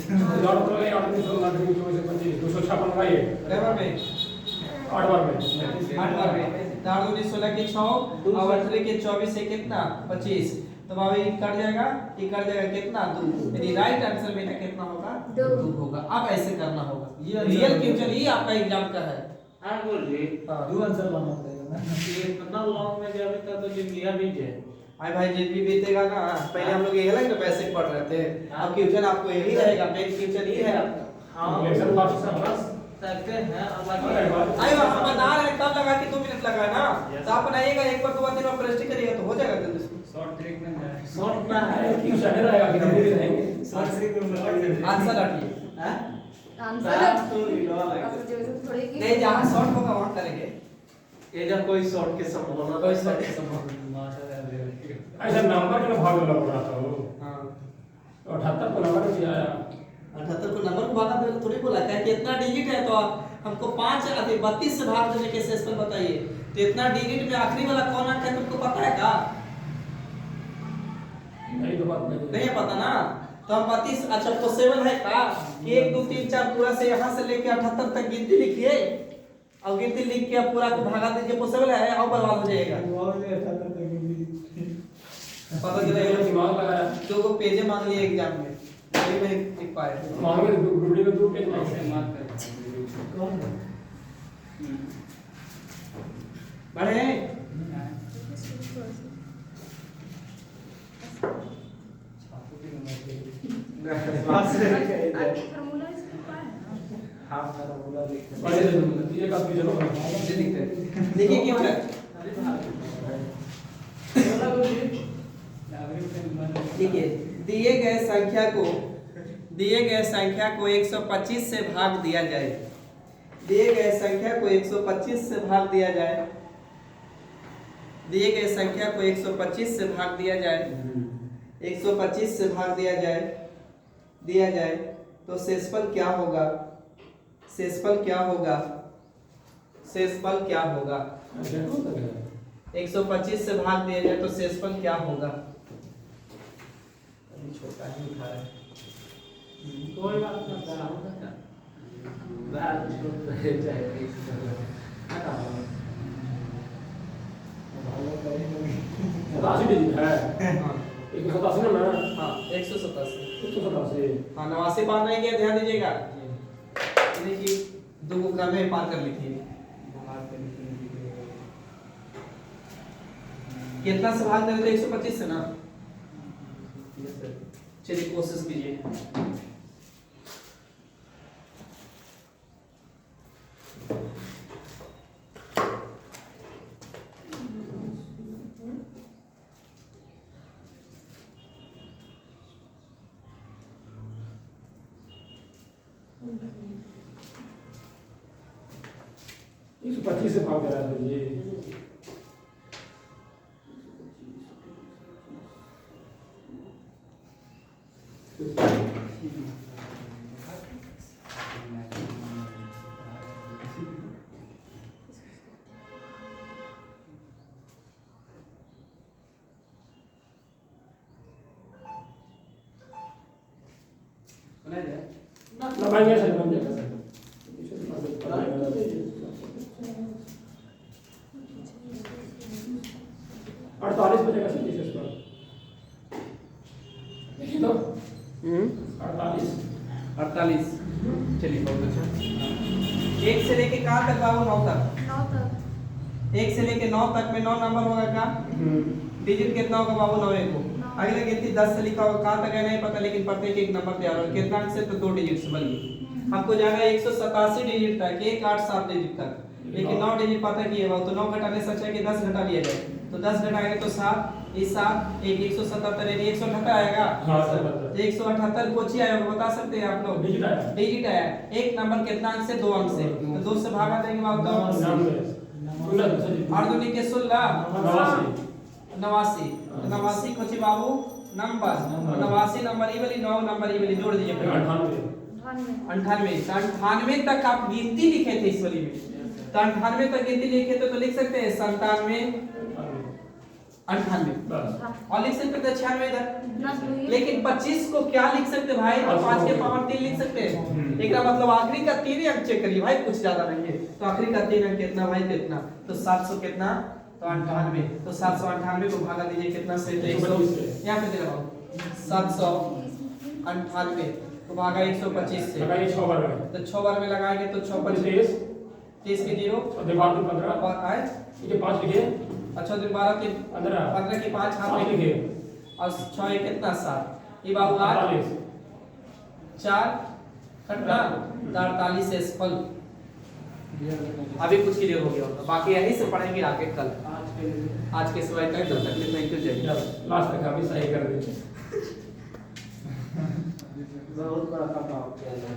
256 लगाइए। बराबर में 8 बार में 8 बार में 4 दूनी 16 के 6 और 18 के 24 से कितना? 25। तो बाबू ये कट जाएगा, ये कट जाएगा कितना? 2। यानी राइट आंसर बेटा कितना होगा? 2 होगा। अब ऐसे करना होगा। ये रियल क्वेश्चन ही आपका एग्जाम का है। हाँ बोलिए। 2 आंसर लाना पड़ेगा ना। ये इतना लॉन्ग में जावे तक तो लिया भी है। आई भाई जिस भी बीतेगा ना, पहले हम लोग ये अलग ना पैसे पढ़ रहे थे, अब क्वेश्चन आपको यही रहेगा, मेन क्वेश्चन ही है आपका। हाँ लेक्चर पास समझ सकते हैं। आइए हम बता रहे हैं, तब लगा कि 2 मिनट लगा ना, तो आप बनाइएगा 1 बार 2 बार 3 बार प्रैक्टिस करिएगा तो हो जाएगा जल्दी से। शॉर्ट ट्रिक में है, शॉर्ट ना है कि चढ़े रहेगा कि धीरे धीरे रहेंगे। आंसर हटिए हैं, आंसर नहीं जहां शॉर्ट होगा वहां करेंगे। ये जब कोई शॉर्ट के संभावना कोई शॉर्ट के संभावना ऐसा नंबर के भाग लग रहा था वो। हां 78 को नंबर दिया आया। 78 को नंबर को भागा दे थोड़ी बोला क्या कि इतना डिजिट है, तो हमको 5 अति 32 से भाग देने के शेषफल बताइए। तो इतना डिजिट में आखिरी वाला कौन अंक है तुमको पता है क्या? नहीं तो बात नहीं है पता ना। तो हम 32 अच्छा पॉसिबल है का? 1 2 3 4 पूरा से यहां से लेके 78 तक गिनती लिखिए, और गिनती लिख के आप पूरा को भागा दीजिए। पॉसिबल है और बर्बाद हो जाएगा। पता चलेगा दिमाग लगाया। 2 को पेज मांग लिए एग्जाम में, वही में लिख पाए। मांगे गुरुड़ी में 2 पेज मांगे मार कर बढ़े फार्मूला इसका क्या है? हाँ मेरा बोला लिखते पढ़े ये का भी जरूर देखिए क्या बोला बोलिए ठीक है, दिए गए संख्या को 125 से भाग दिया जाए। दिए गए संख्या को 125 से भाग दिया जाए। दिए गए संख्या को 125 से भाग दिया जाए। 125 से भाग दिया जाए तो शेषफल क्या होगा? शेषफल क्या होगा? शेषफल क्या होगा? 125 से भाग दिया जाए तो शेषफल क्या होगा? अभी छोटा ही उठा है। कोई बात नहीं, बात छोड़ रहे चाहे सतासी डिजिट है। हाँ 187 ना मैं। हाँ 187। 187। हाँ 89 पार नहीं किया, ध्यान दीजिएगा। देखिए दो को क्रम में पार कर लिखिए। कितना से भाग देते 125 से ना? चलिए कोशिश कीजिए। एक 125 से भाग दे रहा है ये। बनाया जाए। ना भाई ये सही बन जाएगा। 48 बचेगा सर इस पर। देखिए तो 48। 48। चलिए बहुत अच्छा। 1 से लेके कहाँ तक बाबू? 9 तक। 9 तक। 1 से लेके 9 तक में 9 नंबर होगा क्या? डिजिट कितना होगा बाबू? 9 को। अगले गिनती 10 से लिखा होगा, कहाँ तक है नहीं पता, लेकिन प्रत्येक एक नंबर तैयार होगा। कितना अंक से? तो 2 डिजिट से बन गई। हमको जाना है 187 डिजिट तक, 187 डिजिट तक, लेकिन 9 डिजिट पता किए बाबू। तो 9 घटाने से अच्छा है कि 10 घटा लिया जाए। तो 10 घटाएंगे तो 7, ये 7, 177 यानी 178 आएगा। हाँ सर। 178 कुछ ही आएगा, बता सकते हैं आप लोग? डिजिट आया। डिजिट आया। एक नंबर कितना अंक से? 2 अंक से। तो 2 से भागा देंगे बाबू तो 8 दूनी के 16, 89। 89 कुछ ही बाबू नंबर। 89 नंबर ई वाली, 9 नंबर ई वाली जोड़ दीजिए। 98। 98 तक आप गिनती लिखे थे इस वाली में। तो 98 तक गिनती लिखे थे तो लिख सकते हैं 97, 98 और लिख सकते थे 96 इधर। लेकिन 25 को क्या लिख सकते भाई? तो 5 के पावर 3 लिख सकते हैं। एक मतलब आखिरी का 3 अंक चेक करिए भाई, कुछ ज्यादा नहीं है। तो आखिरी का 3 अंक कितना भाई? कितना? तो 700 कितना? तो 98। तो 798 को भागा दीजिए कितना से? तो 100। यहाँ पे दे रहा हूँ 798 को भागा 125 से। लगाइए 6 बार में। तो 6 बार में लगाएंगे तो 6 पर 30 30 के 0 और दिमाग में 15 और आए। ये 5 लिखिए। अच्छा तो 12 के 15 15 के 5 हाथ 5 में लिखिए। और 6 एक कितना? 7। ये बाबू 8 48। 4 कटना 48 से फल। अभी कुछ क्लियर हो गया होगा, बाकी यहीं से पढ़ेंगे आगे कल। आज के सिवाय तक तब तक थैंक यू, जय हिंद। लास्ट तक अभी सही कर दीजिए। बहुत बड़ा काम किया जाए।